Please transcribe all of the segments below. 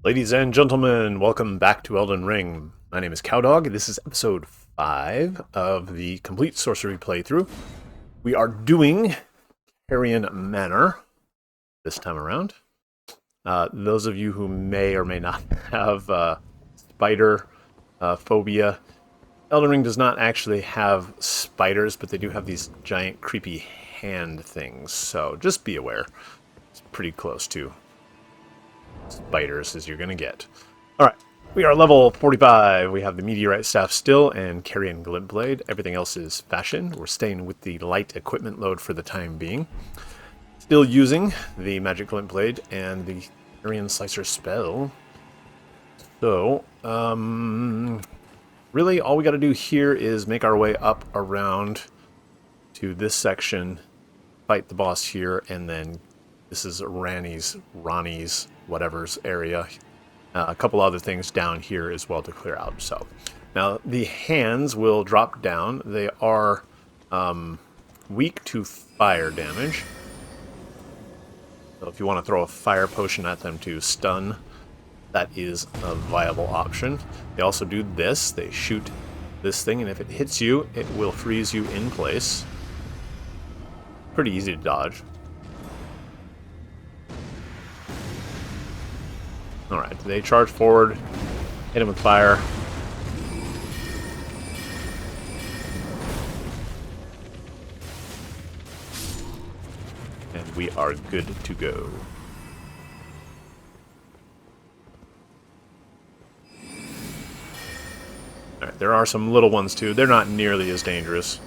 Ladies and gentlemen, welcome back to Elden Ring. My name is Cowdog. This is episode 5 of the complete Sorcery playthrough. We are doing Caria Manor this time around. Those of you who may or may not have spider phobia, Elden Ring does not actually have spiders, but they do have these giant creepy hand things, so just be aware. It's pretty close to spiders as you're going to get. Alright, we are level 45. We have the Meteorite Staff still and Carian Glint Blade. Everything else is fashion. We're staying with the light equipment load for the time being. Still using the Magic Glint Blade and the Carian Slicer spell. So, really all we got to do here is make our way up around to this section, fight the boss here, and then this is Ronnie's, whatever's area. A couple other things down here as well to clear out. So now the hands will drop down. They are weak to fire damage. So if you want to throw a fire potion at them to stun, that is a viable option. They also do this. They shoot this thing, and if it hits you, it will freeze you in place. Pretty easy to dodge. Alright, they charge forward, hit him with fire. And we are good to go. Alright, there are some little ones too. They're not nearly as dangerous.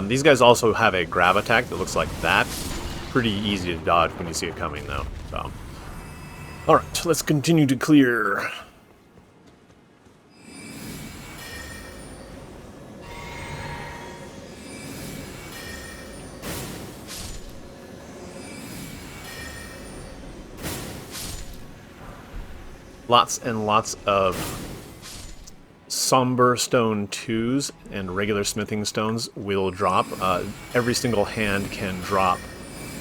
These guys also have a grab attack that looks like that. Pretty easy to dodge when you see it coming, though. So, alright, let's continue to clear. Lots and lots of somber stone 2s and regular smithing stones will drop. Every single hand can drop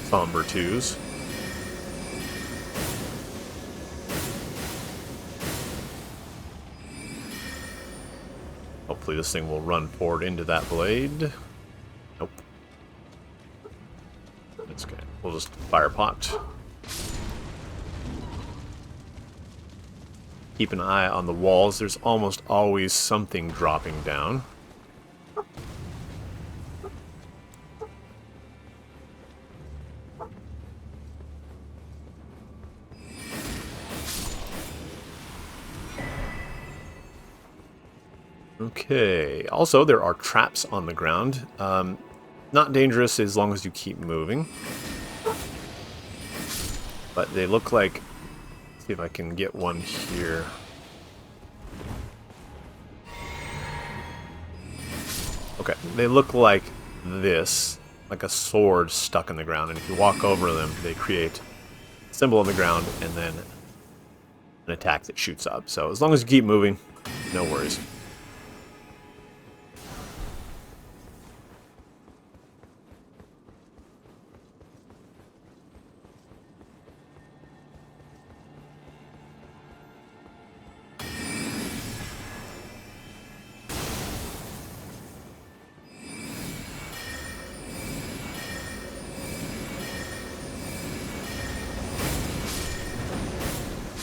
somber 2s. Hopefully this thing will run forward into that blade. Nope. That's good. We'll just fire pot. Keep an eye on the walls. There's almost always something dropping down. Okay. Also, there are traps on the ground. Not dangerous as long as you keep moving. But they look like... See if I can get one here. Okay, they look like this, like a sword stuck in the ground, and if you walk over them, they create a symbol on the ground and then an attack that shoots up. So as long as you keep moving, no worries.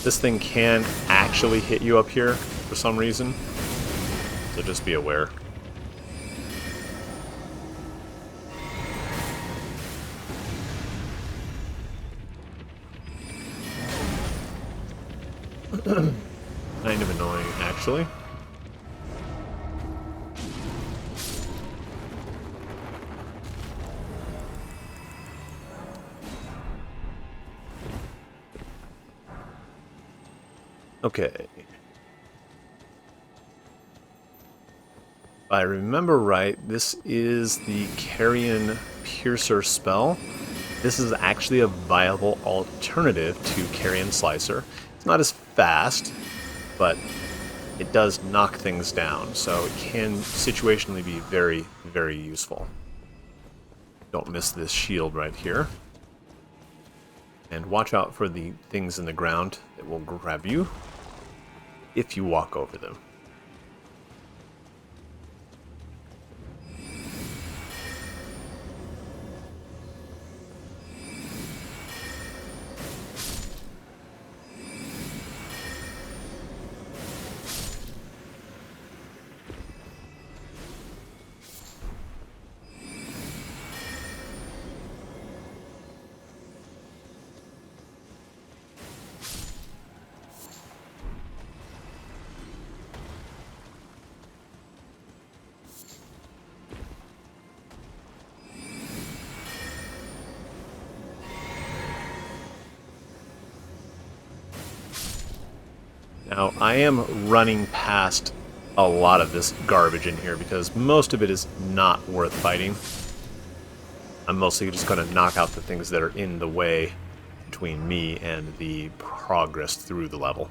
This thing can actually hit you up here for some reason, so just be aware. Kind of annoying, actually. Okay. If I remember right, this is the Carian Piercer spell. This is actually a viable alternative to Carian Slicer. It's not as fast, but it does knock things down, so it can situationally be very, very useful. Don't miss this shield right here. And watch out for the things in the ground that will grab you if you walk over them. Now, I am running past a lot of this garbage in here because most of it is not worth fighting. I'm mostly just going to knock out the things that are in the way between me and the progress through the level.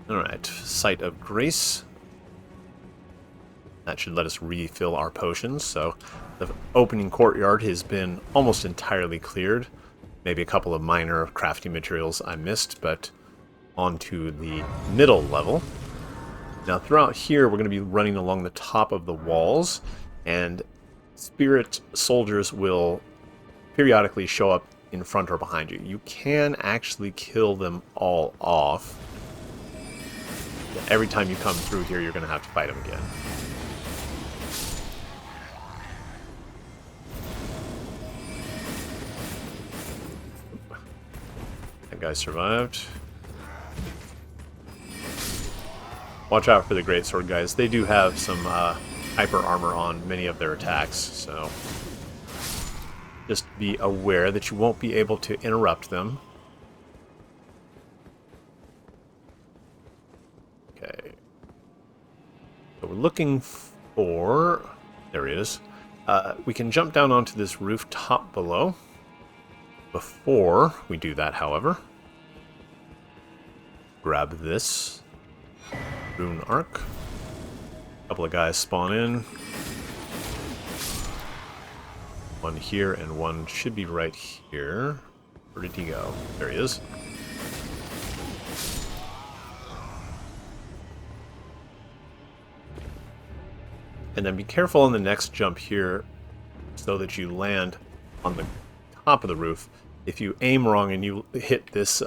Alright, Site of Grace. That should let us refill our potions, so the opening courtyard has been almost entirely cleared. Maybe a couple of minor crafting materials I missed, but onto the middle level. Now throughout here we're going to be running along the top of the walls, and spirit soldiers will periodically show up in front or behind you. You can actually kill them all off. Every time you come through here you're going to have to fight them again. That guy survived. Watch out for the greatsword guys. They do have some hyper armor on many of their attacks, so just be aware that you won't be able to interrupt them. Okay. So we're looking for... There he is. We can jump down onto this rooftop below. Before we do that, however, grab this rune arc. A couple of guys spawn in. One here and one should be right here. Where did he go? There he is. And then be careful on the next jump here so that you land on the top of the roof. If you aim wrong and you hit this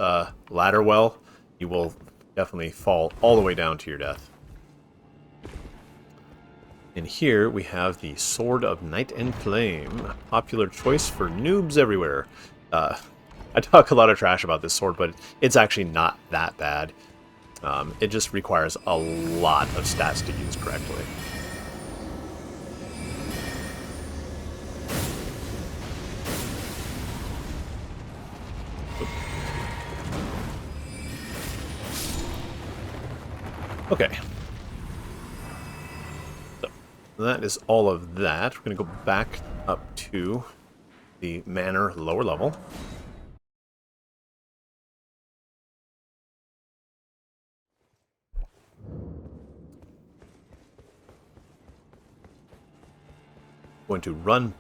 ladder well, you will definitely fall all the way down to your death. And here we have the Sword of Night and Flame. Popular choice for noobs everywhere. I talk a lot of trash about this sword, but it's actually not that bad. It just requires a lot of stats to use correctly. Okay. So, that is all of that. We're going to go back up to the Manor lower level. Going to run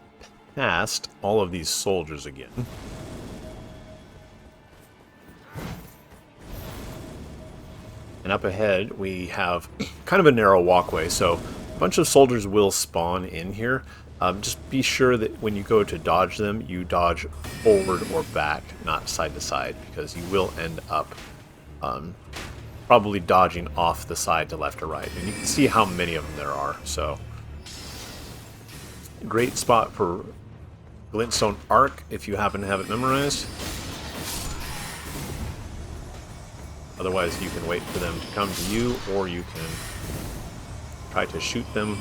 past all of these soldiers again. And up ahead, we have kind of a narrow walkway, so a bunch of soldiers will spawn in here. Just be sure that when you go to dodge them, you dodge forward or back, not side to side, because you will end up probably dodging off the side to left or right. And you can see how many of them there are, so... Great spot for Glintstone Arc if you happen to have it memorized. Otherwise, you can wait for them to come to you, or you can try to shoot them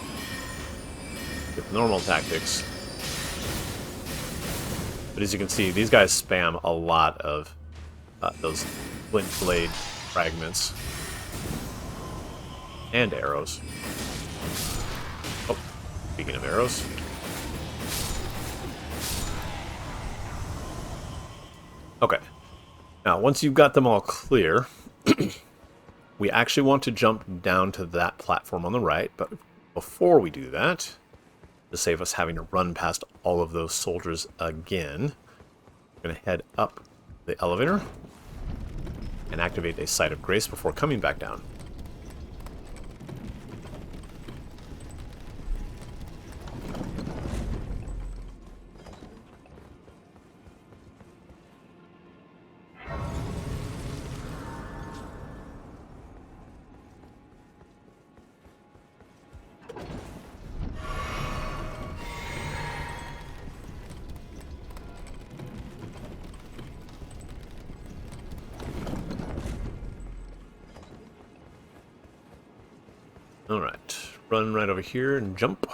with normal tactics. But as you can see, these guys spam a lot of those flint blade fragments and arrows. Oh, speaking of arrows. Okay. Now, once you've got them all clear, we actually want to jump down to that platform on the right, but before we do that, to save us having to run past all of those soldiers again, we're going to head up the elevator and activate a Site of Grace before coming back down. Alright, run right over here and jump.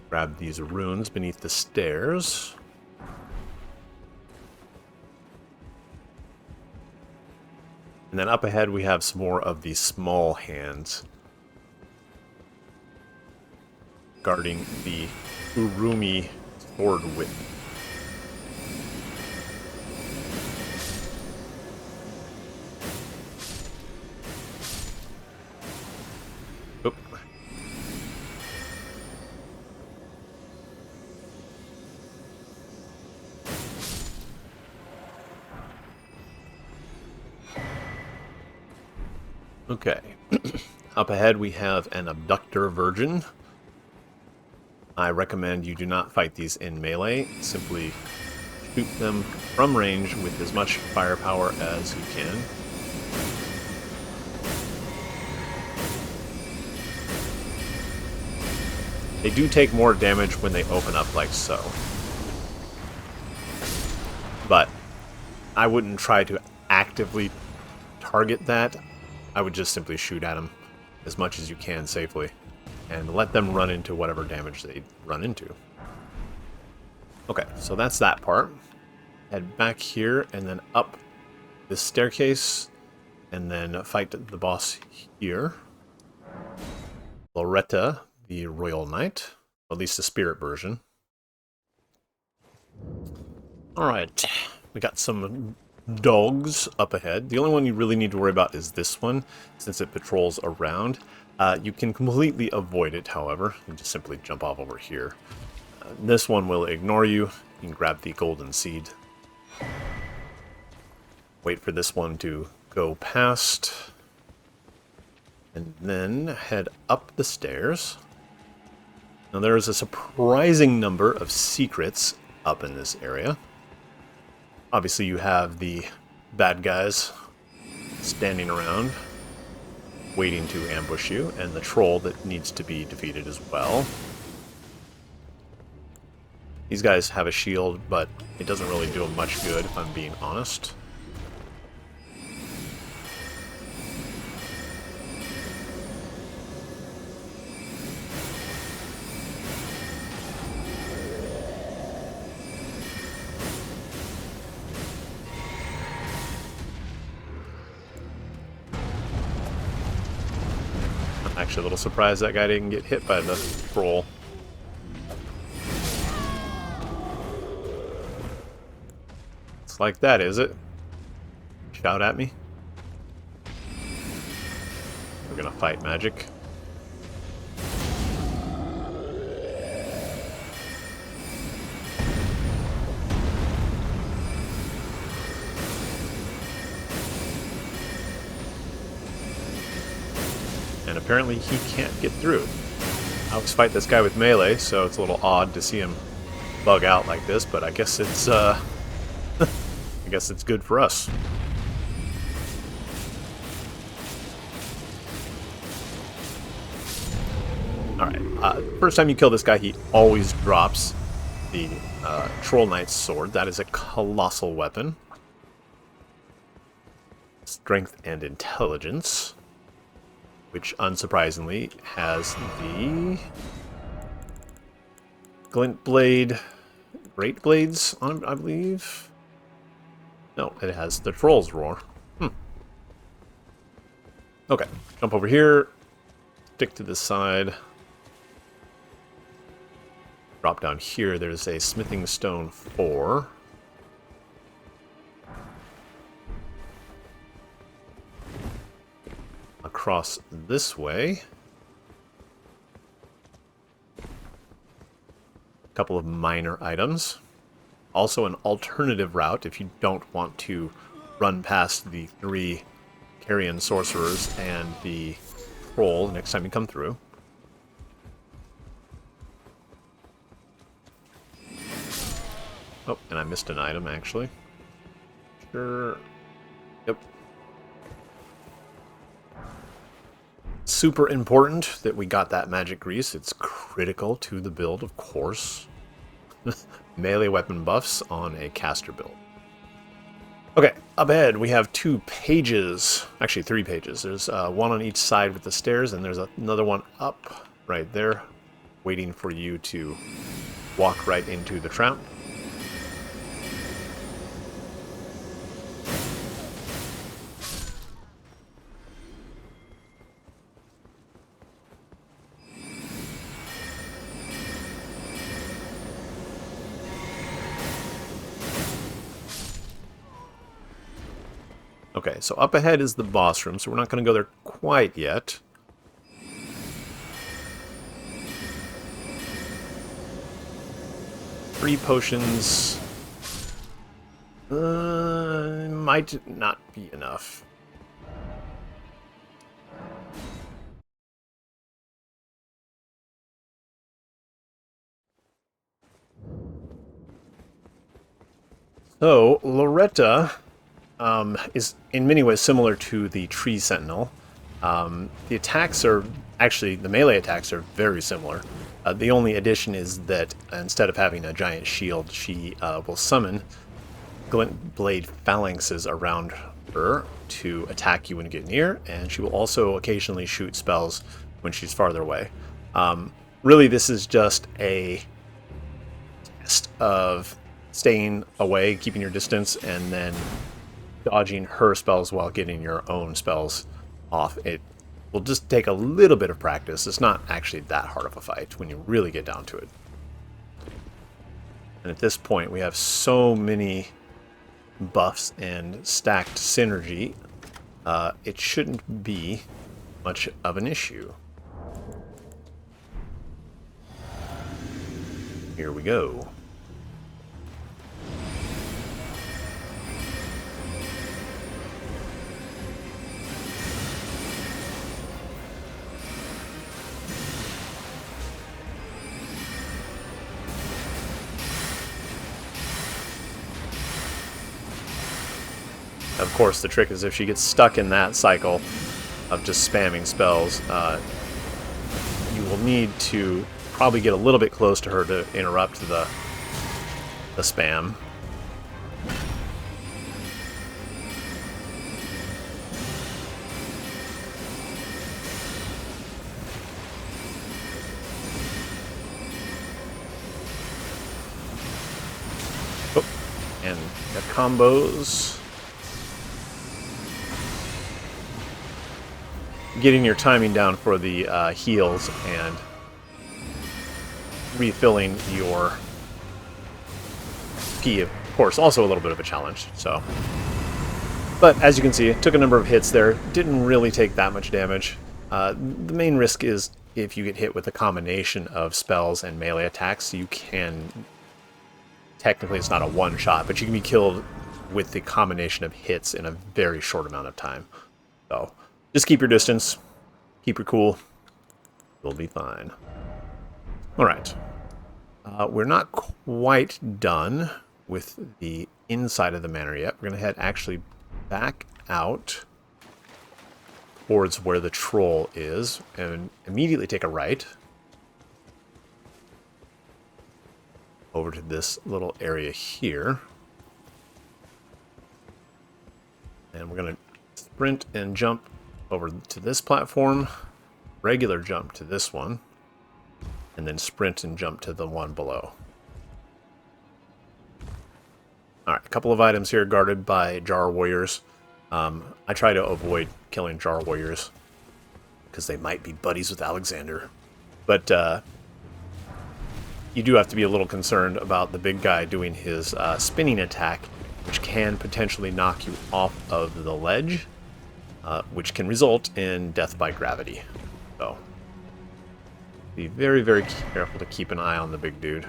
Grab these runes beneath the stairs. And then up ahead we have some more of these small hands guarding the Urumi sword whip. Oop. Okay. Up ahead we have an abductor virgin. I recommend you do not fight these in melee. Simply shoot them from range with as much firepower as you can. They do take more damage when they open up like so. But I wouldn't try to actively target that. I would just simply shoot at them as much as you can safely and let them run into whatever damage they run into. Okay, so that's that part. Head back here and then up this staircase and then fight the boss here. Loretta, the Royal Knight, or at least the spirit version. Alright, we got some dogs up ahead. The only one you really need to worry about is this one, since it patrols around. You can completely avoid it, however. You just simply jump off over here. This one will ignore you. You can grab the golden seed. Wait for this one to go past. And then head up the stairs. Now there is a surprising number of secrets up in this area. Obviously you have the bad guys standing around, waiting to ambush you, and the troll that needs to be defeated as well. These guys have a shield, but it doesn't really do them much good, if I'm being honest. Actually a little surprised that guy didn't get hit by the troll. It's like that, is it? Shout at me. We're gonna fight magic. And apparently he can't get through. I always fight this guy with melee, so it's a little odd to see him bug out like this, but I guess it's I guess it's good for us. Alright, first time you kill this guy, he always drops the Troll Knight's sword. That is a colossal weapon. Strength and intelligence. Which, unsurprisingly, has the Glint Blade, Great Blades on it, I believe. No, it has the Troll's Roar. Okay, jump over here, stick to this side. drop down here, there's a smithing stone 4. Across this way. A couple of minor items. Also an alternative route if you don't want to run past the 3 Carian sorcerers and the troll next time you come through. Oh, and I missed an item, actually. Sure. Yep. Super important that we got that magic grease. It's critical to the build, of course. Melee weapon buffs on a caster build. Okay, up ahead we have 2 pages. Actually, 3 pages. There's one on each side with the stairs, and there's another one up right there, waiting for you to walk right into the trap. Okay, so up ahead is the boss room, so we're not going to go there quite yet. Three potions might not be enough. So, Loretta is in many ways similar to the Tree Sentinel. The attacks are, actually, the melee attacks are very similar. The only addition is that instead of having a giant shield, she will summon glint blade phalanxes around her to attack you when you get near, and she will also occasionally shoot spells when she's farther away. Really, this is just a test of staying away, keeping your distance, and then dodging her spells while getting your own spells off. It will just take a little bit of practice. It's not actually that hard of a fight when you really get down to it. And at this point, we have so many buffs and stacked synergy, it shouldn't be much of an issue. Here we go. Of course, the trick is if she gets stuck in that cycle of just spamming spells, you will need to probably get a little bit close to her to interrupt the spam. Oh, and the combos. Getting your timing down for the heals and refilling your P, of course, also a little bit of a challenge. So, but as you can see, it took a number of hits there. Didn't really take that much damage. The main risk is if you get hit with a combination of spells and melee attacks, you can, technically it's not a one-shot, but you can be killed with the combination of hits in a very short amount of time. So, just keep your distance, keep your cool, you'll be fine. Alright, we're not quite done with the inside of the manor yet. We're going to head actually back out towards where the troll is and immediately take a right over to this little area here. And we're going to sprint and jump over to this platform, regular jump to this one, and then sprint and jump to the one below. Alright, a couple of items here guarded by Jar Warriors. I try to avoid killing Jar Warriors because they might be buddies with Alexander. But you do have to be a little concerned about the big guy doing his spinning attack, which can potentially knock you off of the ledge, which can result in death by gravity. So be very, very careful to keep an eye on the big dude.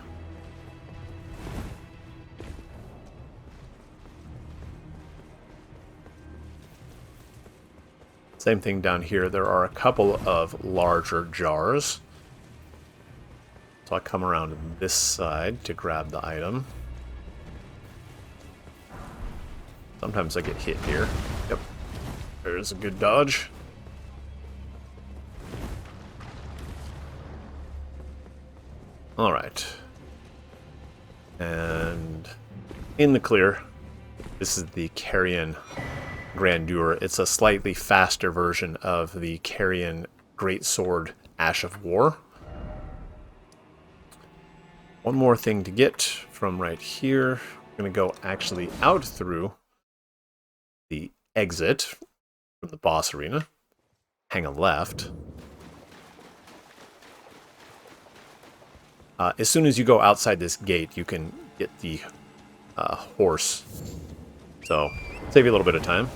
Same thing down here. There are a couple of larger jars. So I come around this side to grab the item. Sometimes I get hit here. Yep. There's a good dodge. Alright. And in the clear, this is the Carian Grandeur. It's a slightly faster version of the Carian Greatsword Ash of War. One more thing to get from right here. I'm going to go actually out through the exit from the boss arena. Hang a left. As soon as you go outside this gate, you can get the horse. So, save you a little bit of time.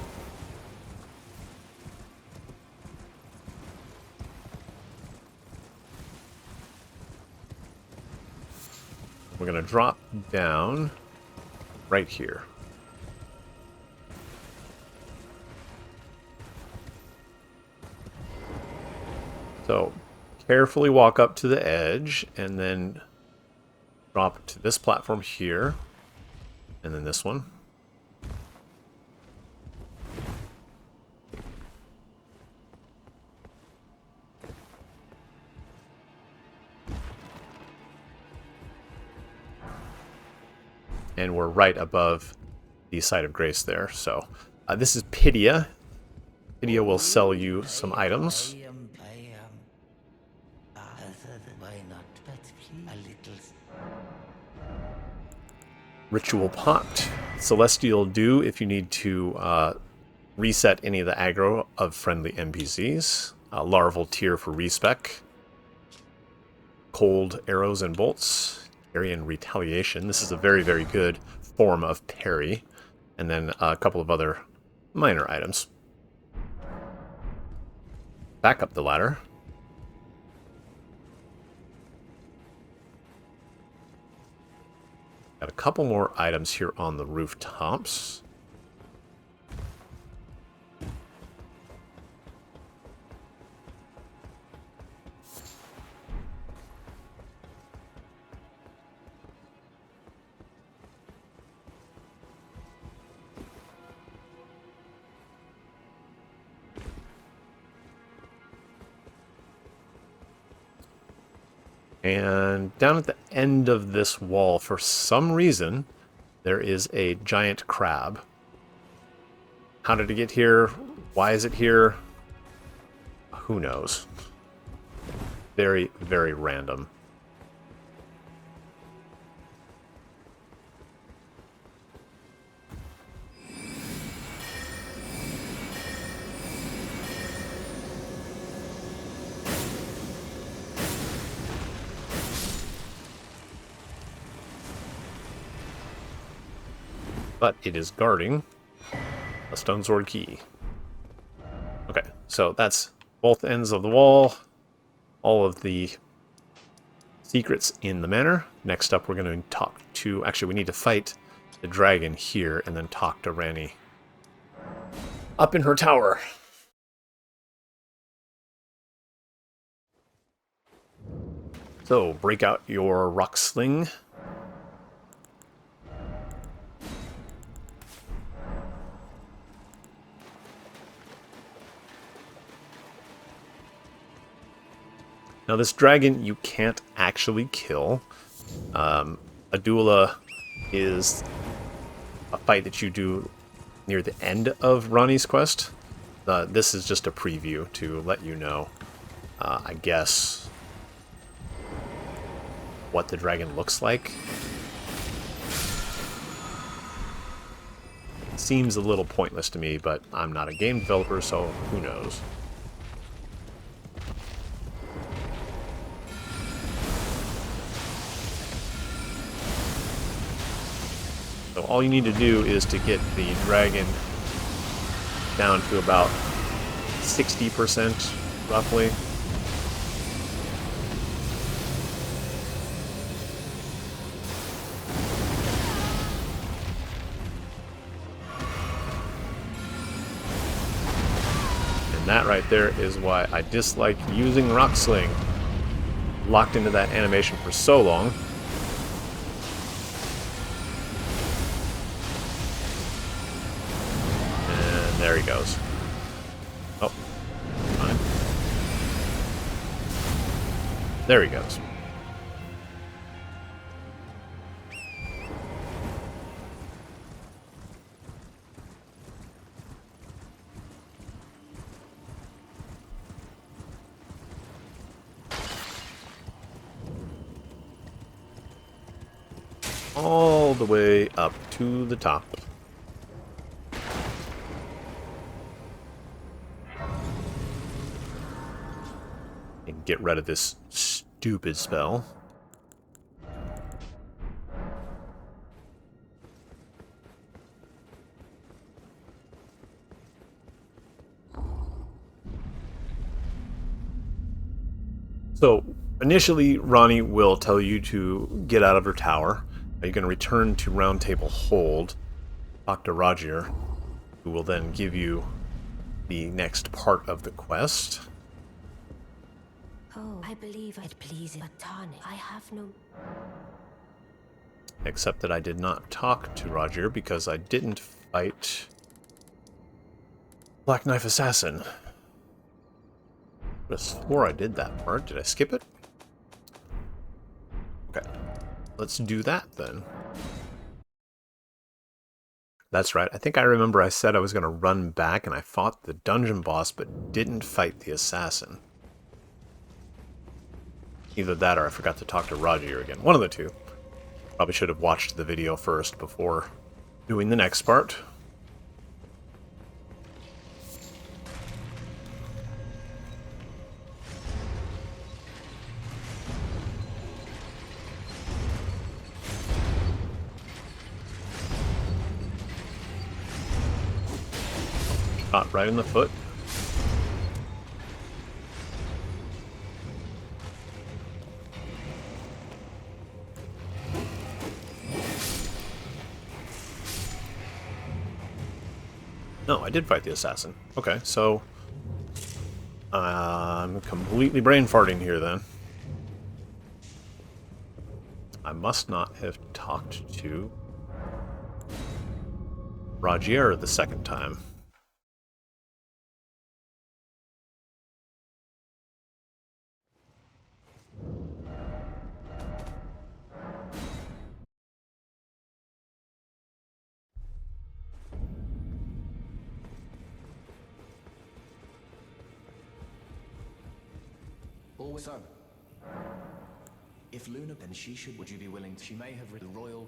We're going to drop down right here. So, carefully walk up to the edge and then drop to this platform here, and then this one. And we're right above the site of grace there. So this is Pidia. Pidia will sell you some items. Ritual Pot. Celestial Dew if you need to reset any of the aggro of friendly NPCs. Larval Tear for respec. Cold Arrows and Bolts. Aryan Retaliation. This is a very, very good form of parry. And then a couple of other minor items. Back up the ladder. Got a couple more items here on the rooftops. And down at the end of this wall, for some reason, there is a giant crab. How did it get here? Why is it here? Who knows? Very, very random. But it is guarding a stone sword key. Okay, so that's both ends of the wall, all of the secrets in the manor. Next up, we're going to talk to... Actually, we need to fight the dragon here and then talk to Ranni up in her tower. So, break out your rock sling. Now this dragon you can't actually kill. Adula is a fight that you do near the end of Ranni's quest. This is just a preview to let you know, I guess, what the dragon looks like. It seems a little pointless to me, but I'm not a game developer, so who knows. So all you need to do is to get the dragon down to about 60% roughly. And that right there is why I dislike using Rock Sling. Locked into that animation for so long. And there he goes. Oh, fine. There he goes. All the way up to the top. And get rid of this stupid spell. So, initially, Ronnie will tell you to get out of her tower. You're going to return to Round Table Hold, talk to Rogier, who will then give you the next part of the quest. Oh, I believe it pleases Atani. I have no... Except that I did not talk to Rogier because I didn't fight Black Knife Assassin. Before I did that part, did I skip it? Okay, let's do that then. That's right, I think I remember I said I was going to run back and I fought the dungeon boss but didn't fight the assassin. Either that or I forgot to talk to Rogier again. One of the two. Probably should have watched the video first before doing the next part. Shot right in the foot. No, I did fight the assassin. Okay, so I'm completely brain farting here then. I must not have talked to Rogier the second time. So, if Luna, then she should. Would you be willing? She may have the royal.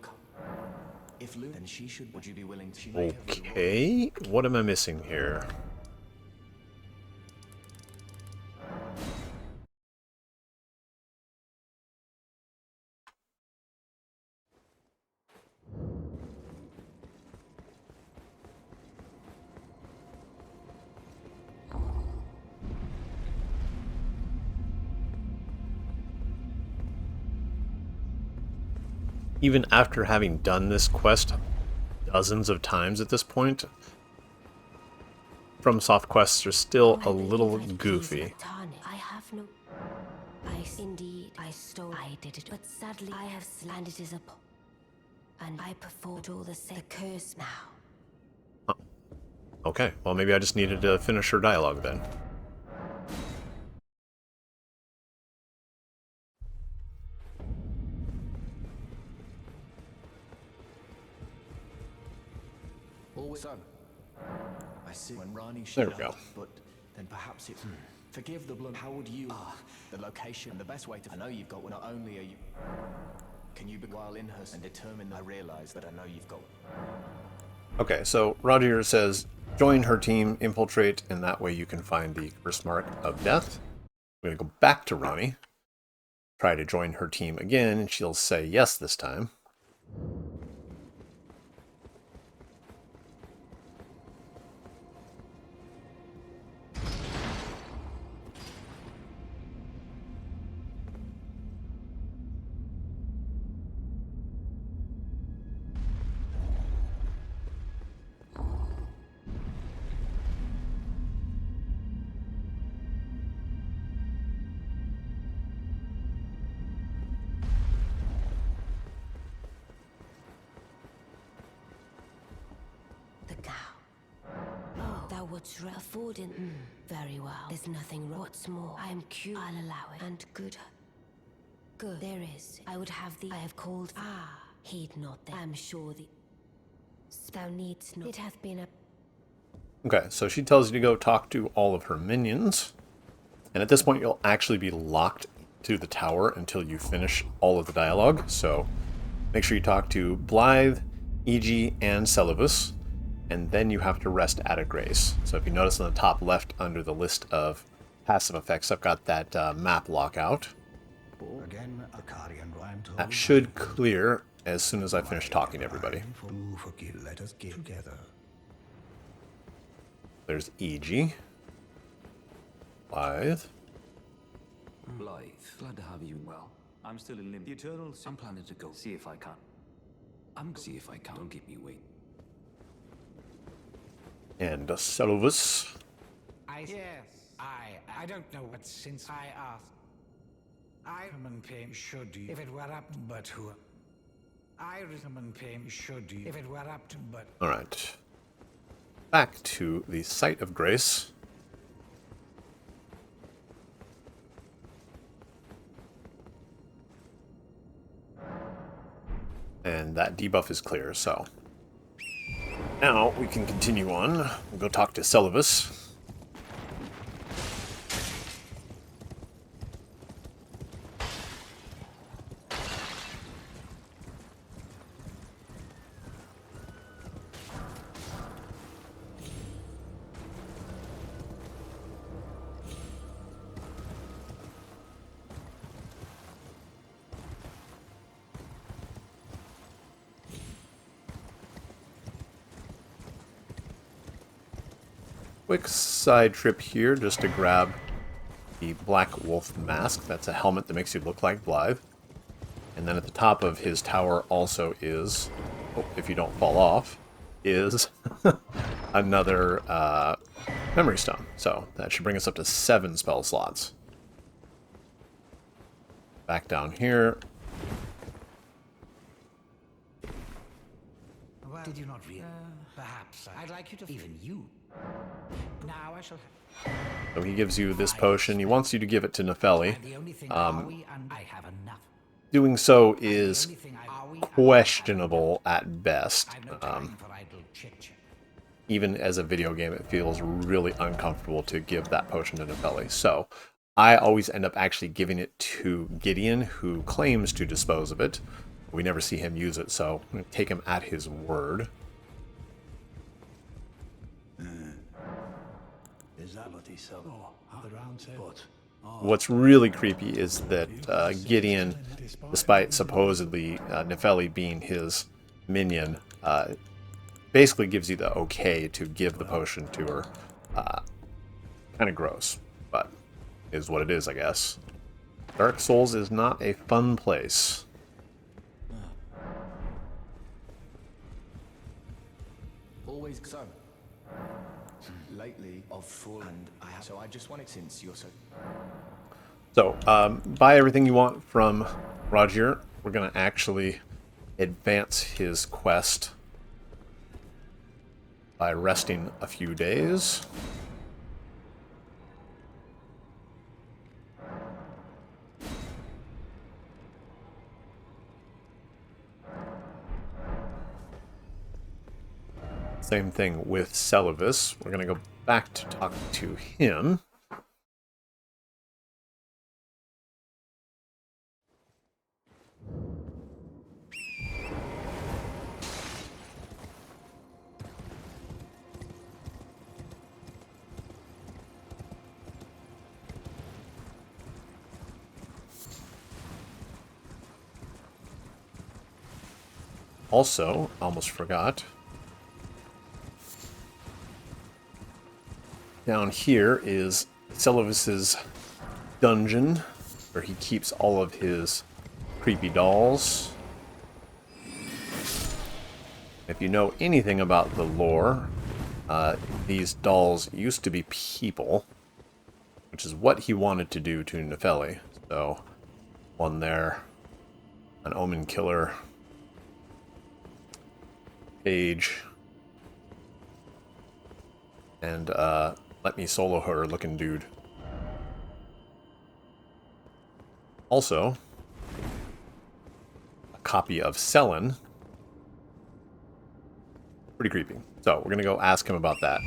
If Luna, then she should. Would you be willing? She may have Okay, what am I missing here? Even after having done this quest dozens of times at this point, FromSoft quests are still a little goofy. I have no... Indeed, I stole... I did it, but sadly I have slandered his upon... And I performed all the curse now. Oh. Okay, well maybe I just needed to finish her dialogue then. So, I see when Rani There we go. But then perhaps it... Forgive the blood. How would you... the location, the best way to... I know you've got... Not only are you... Can you be while in her and determine... I realize that I know you've got... Okay, so Rogier says, join her team, infiltrate, and that way you can find the curse mark of death. I'm going to go back to Ronnie, try to join her team again, and she'll say yes this time. what's affording? Very well. There's nothing wrong. What's more, I am cute. I'll allow it. And good. Good. There is. I would have the. I have called. Heed not. I am sure the. Thou needs not. It hath been a. Okay, so she tells you to go talk to all of her minions. And at this point, you'll actually be locked to the tower until you finish all of the dialogue. So make sure you talk to Blythe, E.G., and Celibus. And then you have to rest at a grace. So if you notice on the top left under the list of passive effects, I've got that map lockout. Again, the Carian rhyme told That should clear as soon as I finish talking to everybody. forgive, let us get together. There's E.G. Blythe. Blythe, glad to have you. Well, I'm still in limbo. The Eternals, I'm planning to go. See if I can. See if I can. Don't keep me waiting. And Celibus. I don't know what since I asked. I and pain should do if it were up but who. I and pain should do if it were up to but. Alright. Back to the site of grace. And that debuff is clear, so. Now we can continue on. We'll go talk to Celibus. Quick side trip here just to grab the Black Wolf mask. That's a helmet that makes you look like Blythe. And then at the top of his tower also is, if you don't fall off, is another memory stone. So that should bring us up to 7 spell slots. Back down here. Well, did you not read? Perhaps I'd like you to. Even you. Now I shall. So he gives you this potion. He wants you to give it to Nefeli. The only thing are we and I have enough. Doing so is questionable at best. I've no time for idle chit-chat. Even as a video game, it feels really uncomfortable to give that potion to Nefeli. So I always end up actually giving it to Gideon, who claims to dispose of it. We never see him use it, so I'm going to take him at his word. Is that what he said? The round said. But What's really creepy is that Gideon, despite supposedly Nefeli being his minion, basically gives you the okay to give the potion to her. Kind of gross, but is what it is, I guess. Dark Souls is not a fun place. Always so. Lately, of full, and I have. So I just wanted, since you're so. So, buy everything you want from Roger. We're going to actually advance his quest by resting a few days. Same thing with Celibus. We're going to go back to talk to him. Also, almost forgot. Down here is Celibus's dungeon, where he keeps all of his creepy dolls. If you know anything about the lore, these dolls used to be people, which is what he wanted to do to Nefeli. So, one there, an omen killer, page. and let me solo her looking dude. Also, a copy of Selen. Pretty creepy. So we're gonna go ask him about that.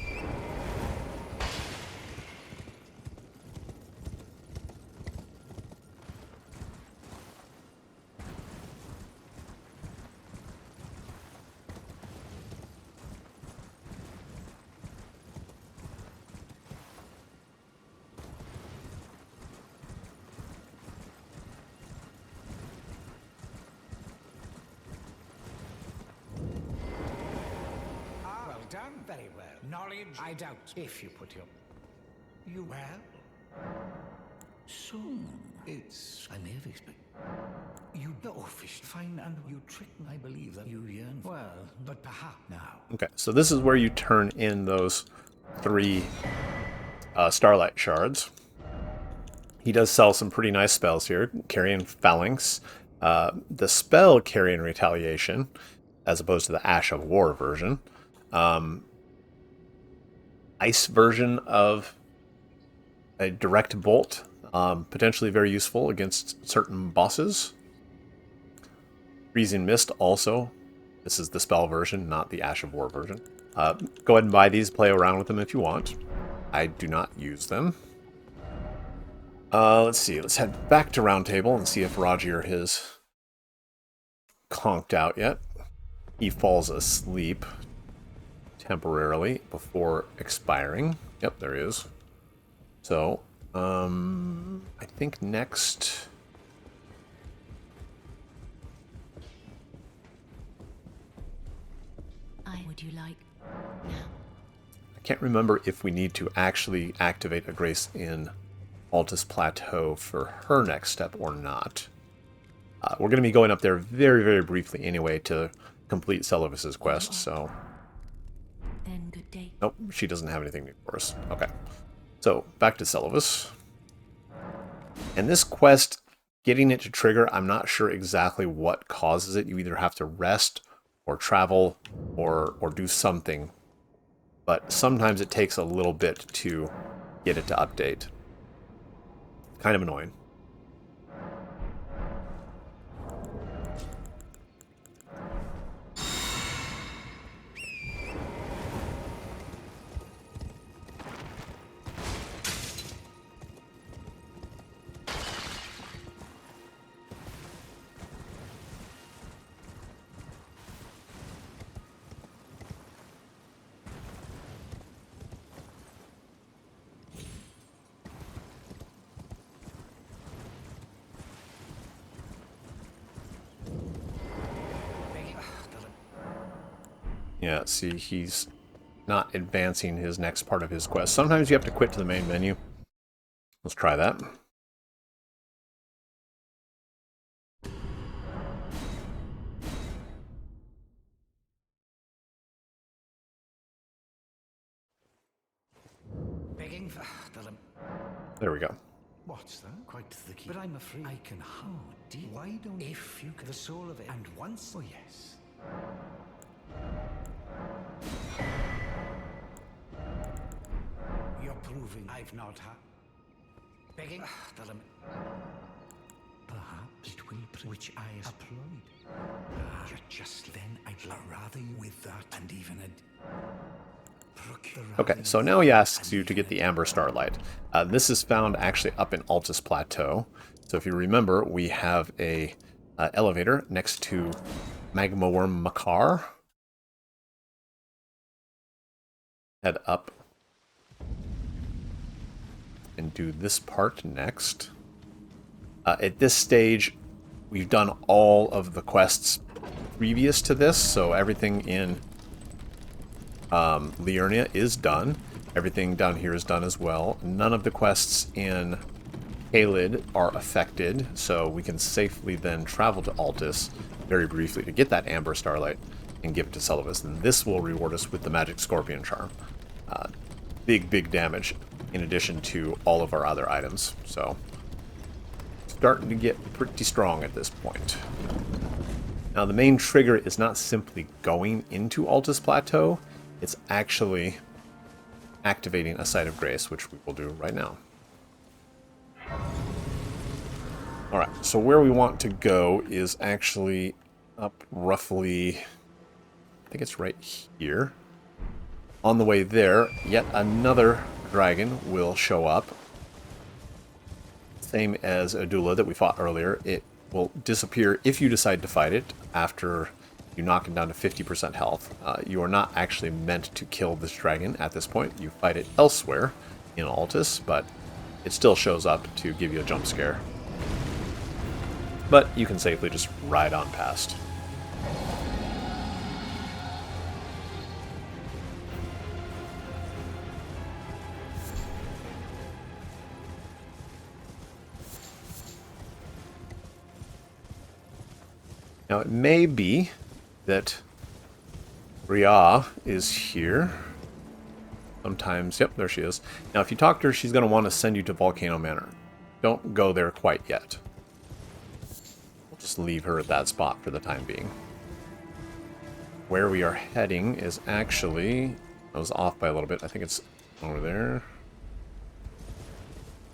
Well done. Very well. Knowledge, I doubt. If you put your... You well? So, it's... I may have expected... You go fish fine and you trick me. I believe that you yearn... Well, but perhaps now. Okay, so this is where you turn in those 3 Starlight Shards. He does sell some pretty nice spells here. Carrion Phalanx. The spell Carrion Retaliation, as opposed to the Ash of War version. Ice version of a direct bolt. Potentially very useful against certain bosses. Freezing Mist also. This is the spell version, not the Ash of War version. Go ahead and buy these, play around with them if you want. I do not use them. Let's see, let's head back to Round Table and see if Rogier has conked out yet. He falls asleep temporarily before expiring. Yep, there he is. So, I think next... Would you like now? I can't remember if we need to actually activate a Grace in Altus Plateau for her next step or not. We're going to be going up there very, very briefly anyway to complete Celovis's quest, so... Then good day. Nope, she doesn't have anything new for us. Okay. So, back to Celovis. And this quest, getting it to trigger, I'm not sure exactly what causes it. You either have to rest or travel or do something. But sometimes it takes a little bit to get it to update. Kind of annoying. Yeah, see, he's not advancing his next part of his quest. Sometimes you have to quit to the main menu. Let's try that. Begging for... There we go. What's that? Quite the key. But I'm afraid I can dear. Why don't... If you can... The soul of it. And once... Oh, yes. You're proving I've not had... Begging... Perhaps it will... Which I applied. Just then I'd rather you with that and even a... Okay, so now he asks you to get the Amber Starlight. This is found actually up in Altus Plateau. So if you remember, we have a elevator next to Magma Worm Makar. Head up and do this part next. At this stage, we've done all of the quests previous to this, so everything in Liurnia is done. Everything down here is done as well. None of the quests in Caelid are affected, so we can safely then travel to Altus very briefly to get that Amber Starlight and give it to Celovis. And this will reward us with the Magic Scorpion Charm. Big damage in addition to all of our other items. So, starting to get pretty strong at this point. Now, the main trigger is not simply going into Altus Plateau. It's actually activating a Site of Grace, which we will do right now. Alright, so where we want to go is actually up roughly, I think it's right here. On the way there, yet another dragon will show up. Same as Adula that we fought earlier. It will disappear if you decide to fight it after you knock it down to 50% health. You are not actually meant to kill this dragon at this point. You fight it elsewhere in Altus, but it still shows up to give you a jump scare. But you can safely just ride on past. Now, it may be that Ria is here. Sometimes, yep, there she is. Now, if you talk to her, she's going to want to send you to Volcano Manor. Don't go there quite yet. We'll just leave her at that spot for the time being. Where we are heading is actually... I was off by a little bit. I think it's over there.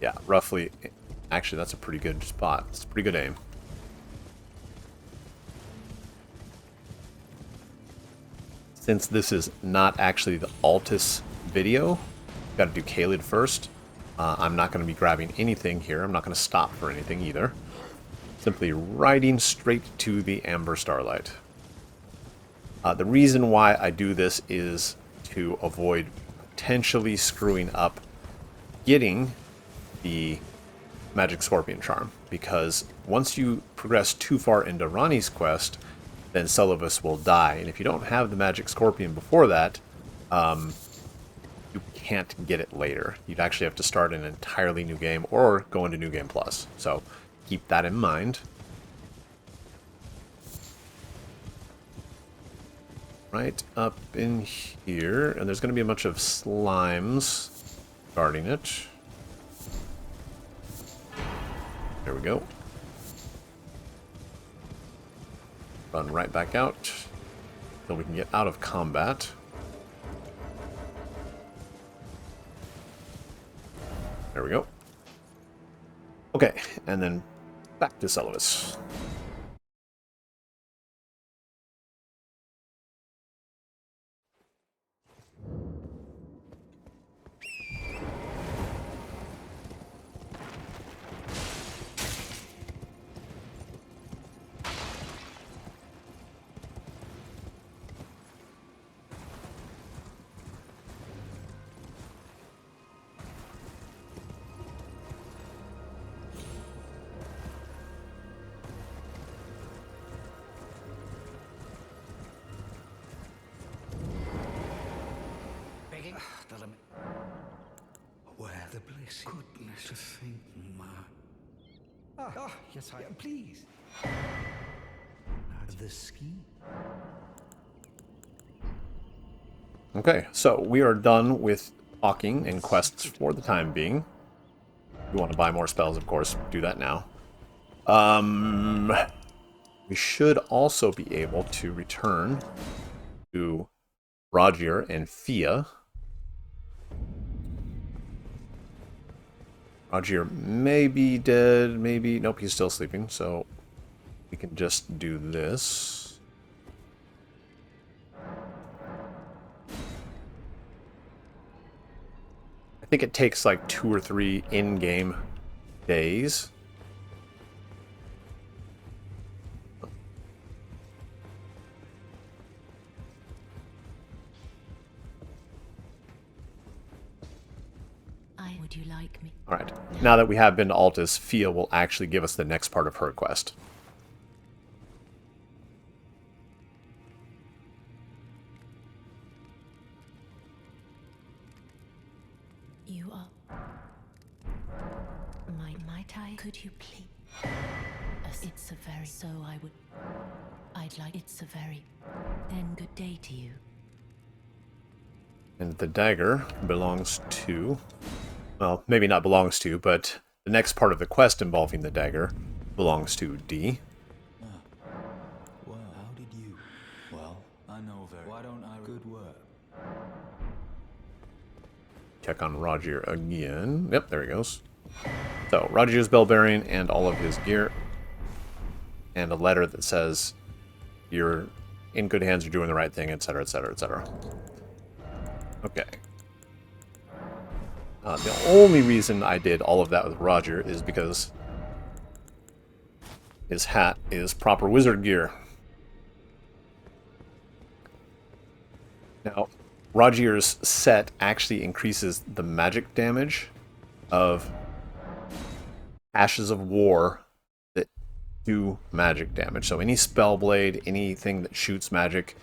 Yeah, roughly. Actually, that's a pretty good spot. It's a pretty good aim. Since this is not actually the Altus video, got to do Caelid first. I'm not going to be grabbing anything here. I'm not going to stop for anything either. Simply riding straight to the Amber Starlight. The reason why I do this is to avoid potentially screwing up getting the Magic Scorpion Charm. Because once you progress too far into Rani's quest, then Celovus will die. And if you don't have the Magic Scorpion before that, you can't get it later. You'd actually have to start an entirely new game or go into New Game Plus. So keep that in mind. Right up in here, and there's going to be a bunch of slimes guarding it. There we go. Run right back out until we can get out of combat. There we go. Okay, and then back to Celovus. Where the bliss? Goodness, to think, ma. Oh, yes, please. The ski. Okay, so we are done with talking and quests for the time being. If you want to buy more spells, of course, do that now. We should also be able to return to Rogier and Fia. Rogier may be dead, maybe... Nope, he's still sleeping, so we can just do this. I think it takes like 2 or 3 in-game days. Would you like me? Alright, now that we have been to Altus, Fia will actually give us the next part of her quest. You are... Might I? Could you please? It's a very... So I would... I'd like... It's a very... Then good day to you. And the dagger belongs to... Well, maybe not belongs to, but the next part of the quest involving the dagger belongs to D. Well, how did you? Well, I know very... Why don't I... Good work. check on Roger again. Yep, there he goes. So, Roger's bell bearing and all of his gear. And a letter that says you're in good hands, you're doing the right thing, etc., etc., etc. Okay. The only reason I did all of that with Roger is because his hat is proper wizard gear. Now, Roger's set actually increases the magic damage of Ashes of War that do magic damage. So any spell blade, anything that shoots magic,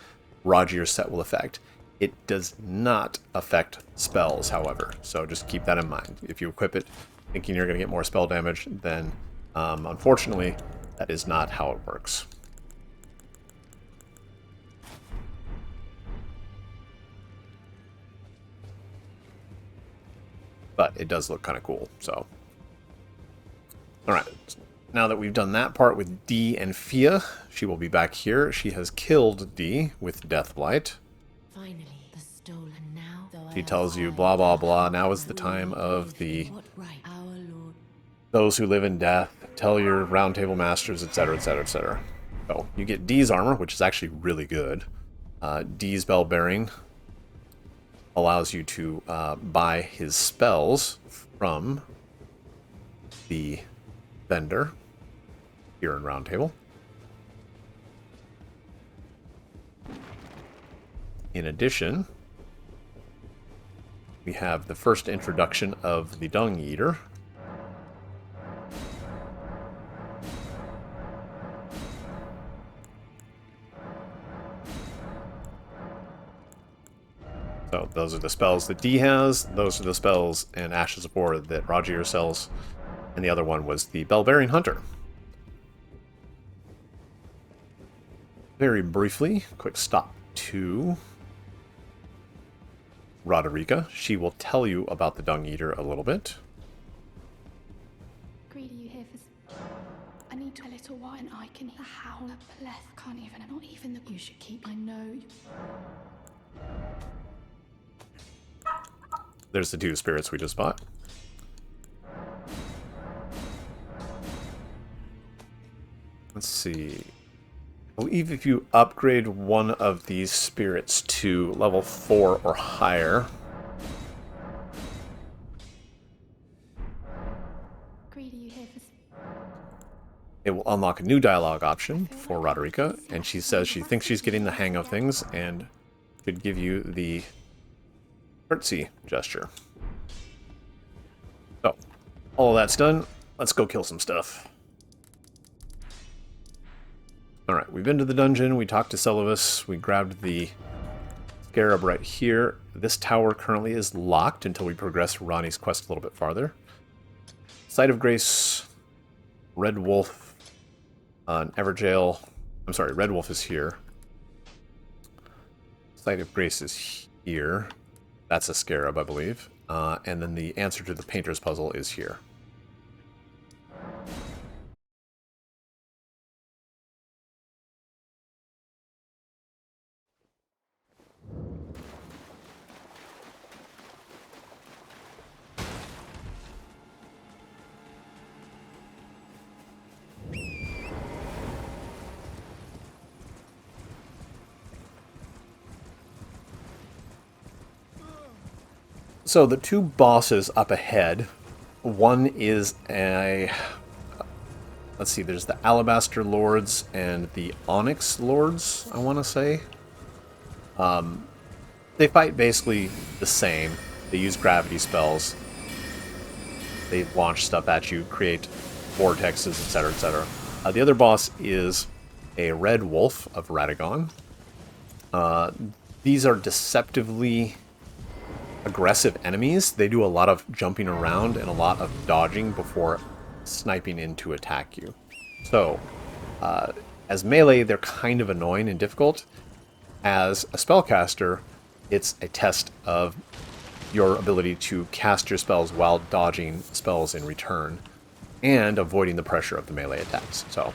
Roger's set will affect. It does not affect spells, however. So just keep that in mind. If you equip it thinking you're going to get more spell damage, then unfortunately, that is not how it works. But it does look kind of cool, so. Alright, now that we've done that part with Dee and Fia, she will be back here. She has killed Dee with Deathblight. Finally, the stolen now. She tells you, blah, blah, blah, now is the time of the those who live in death, tell your round table masters, etc., etc., etc. So, you get Dee's armor, which is actually really good. Dee's bell bearing allows you to buy his spells from the vendor here in Round Table. In addition, we have the first introduction of the Dung Eater. So those are the spells that Dee has. Those are the spells in Ashes of War that Roger sells. And the other one was the Bell-Bearing Hunter. Very briefly, quick stop to Roderica. She will tell you about the Dung Eater a little bit. Greedy, you here for... I need to a little while and I can hear the howl of pleth. Can't even, not even the... You should keep... I know... There's the two spirits we just bought. Let's see. I believe if you upgrade one of these spirits to level 4 or higher, Greedy, you here for... it will unlock a new dialogue option for Roderica, and she says she thinks she's getting the hang of things and should give you the curtsy gesture. So, all of that's done. Let's go kill some stuff. Alright, we've been to the dungeon, we talked to Celovus, we grabbed the scarab right here. This tower currently is locked until we progress Ronnie's quest a little bit farther. Site of Grace, Red Wolf, Everjail. I'm sorry, Red Wolf is here. Site of Grace is here. That's a scarab, I believe. And then the answer to the painter's puzzle is here. So the two bosses up ahead, one is a, let's see, there's the Alabaster Lords and the Onyx Lords, I want to say. They fight basically the same. They use gravity spells. They launch stuff at you, create vortexes, etc., etc. The other boss is a Red Wolf of Radagon. These are deceptively aggressive enemies. They do a lot of jumping around and a lot of dodging before sniping in to attack you. So, as melee, they're kind of annoying and difficult. As a spellcaster, it's a test of your ability to cast your spells while dodging spells in return and avoiding the pressure of the melee attacks. So,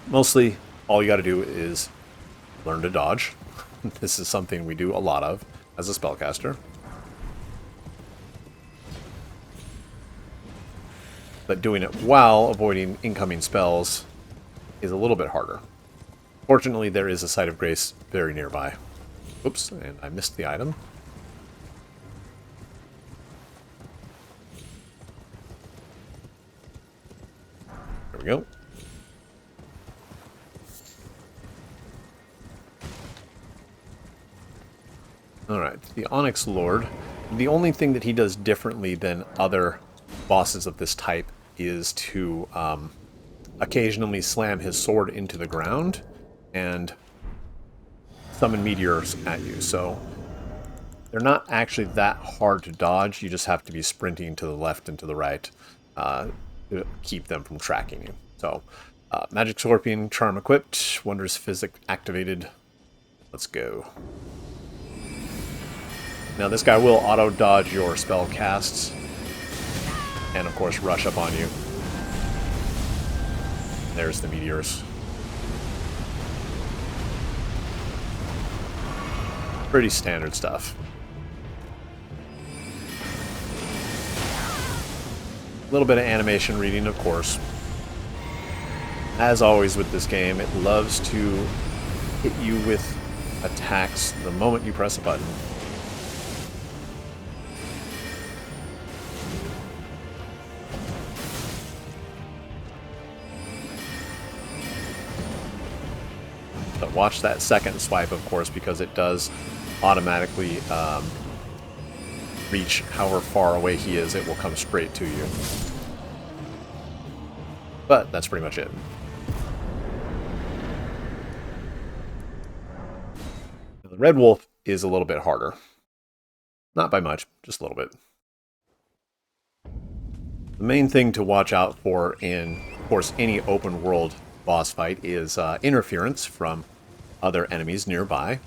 mostly, all you got to do is learn to dodge. This is something we do a lot of as a spellcaster. but doing it while avoiding incoming spells is a little bit harder. Fortunately, there is a Site of Grace very nearby. Oops, and I missed the item. There we go. Alright, the Onyx Lord. The only thing that he does differently than other bosses of this type is to occasionally slam his sword into the ground and summon meteors at you. So they're not actually that hard to dodge. You just have to be sprinting to the left and to the right to keep them from tracking you. So Magic Scorpion, Charm equipped, Wondrous Physic activated. Let's go. Now this guy will auto-dodge your spell casts, and of course rush up on you. There's the meteors. Pretty standard stuff. A little bit of animation reading, of course. As always with this game, it loves to hit you with attacks the moment you press a button. But watch that second swipe, of course, because it does automatically reach however far away he is. It will come straight to you. But that's pretty much it. The Red Wolf is a little bit harder. Not by much, just a little bit. The main thing to watch out for in, of course, any open world boss fight is interference from other enemies nearby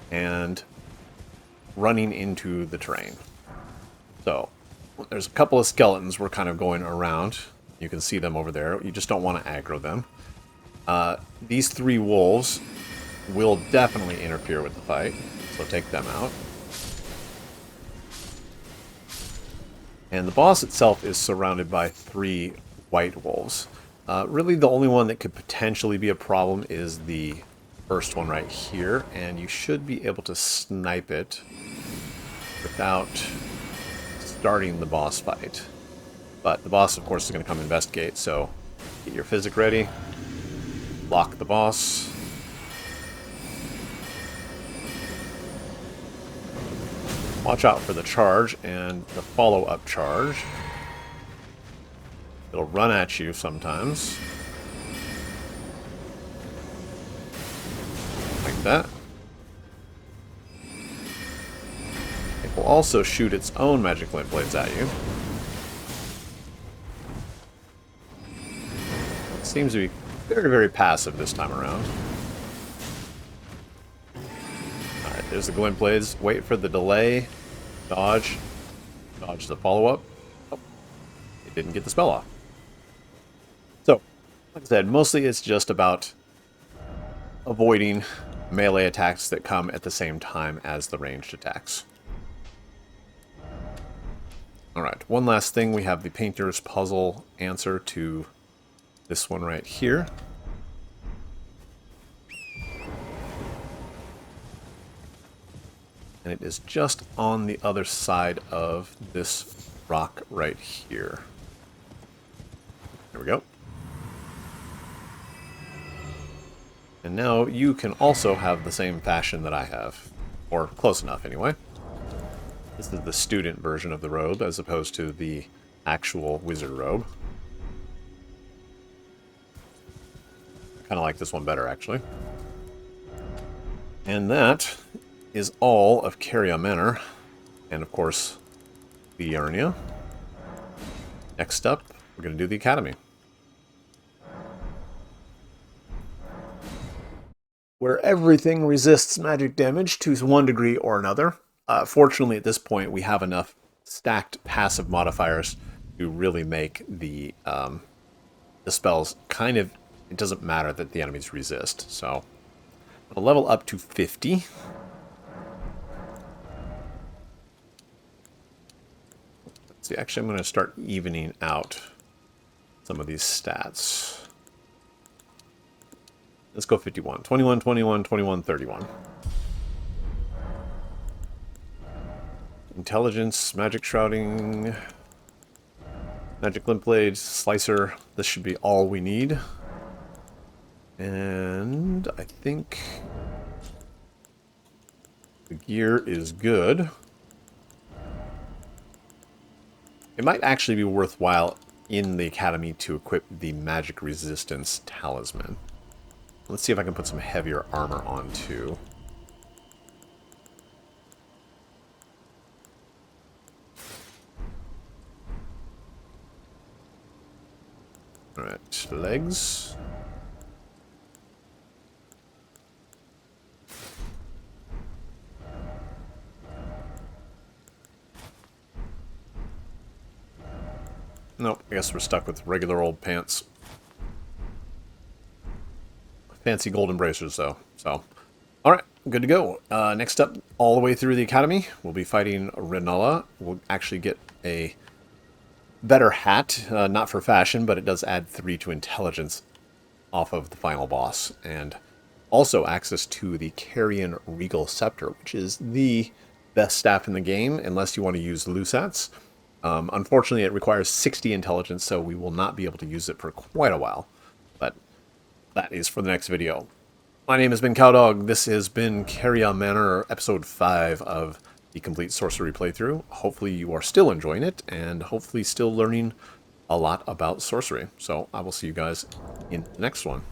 and running into the terrain. So there's a couple of skeletons we're kind of going around. You can see them over there. You just don't want to aggro them. These three wolves will definitely interfere with the fight, so take them out. And the boss itself is surrounded by three white wolves. Really the only one that could potentially be a problem is the first one right here, and you should be able to snipe it without starting the boss fight. But the boss, of course, is going to come investigate, so get your physic ready, lock the boss. Watch out for the charge and the follow-up charge. It'll run at you sometimes. Like that. It will also shoot its own magic glint blades at you. It seems to be very, very passive this time around. Alright, there's the glint blades. Wait for the delay. Dodge. Dodge the follow-up. Oh, it didn't get the spell off. So, like I said, mostly it's just about avoiding melee attacks that come at the same time as the ranged attacks. Alright, one last thing. We have the Painter's Puzzle answer to this one right here. And it is just on the other side of this rock right here. There we go. And now you can also have the same fashion that I have. Or close enough, anyway. This is the student version of the robe, as opposed to the actual wizard robe. I kind of like this one better, actually. And that is all of Caria Manor. And, of course, the Earnia. Next up, we're going to do the Academy. Where everything resists magic damage to one degree or another. Fortunately, at this point, we have enough stacked passive modifiers to really make the spells kind of... It doesn't matter that the enemies resist. So, I'll level up to 50. Let's see, actually, I'm going to start evening out some of these stats. Let's go 51. 21, 21, 21, 31. Intelligence, magic shrouding, magic limp blade, slicer. This should be all we need. And I think the gear is good. It might actually be worthwhile in the academy to equip the magic resistance talisman. Let's see if I can put some heavier armor on too. Alright, legs. Nope, I guess we're stuck with regular old pants. Fancy golden bracers, though. So, alright, good to go. Next up, all the way through the academy, we'll be fighting Renala. We'll actually get a better hat, not for fashion, but it does add 3 to intelligence off of the final boss. And also access to the Carian Regal Scepter, which is the best staff in the game, unless you want to use Lusats. Unfortunately, it requires 60 intelligence, so we will not be able to use it for quite a while. But that is for the next video. My name has been Cowdog. This has been Caria Manor, episode 5 of the complete sorcery playthrough. Hopefully you are still enjoying it, and hopefully still learning a lot about sorcery. So I will see you guys in the next one.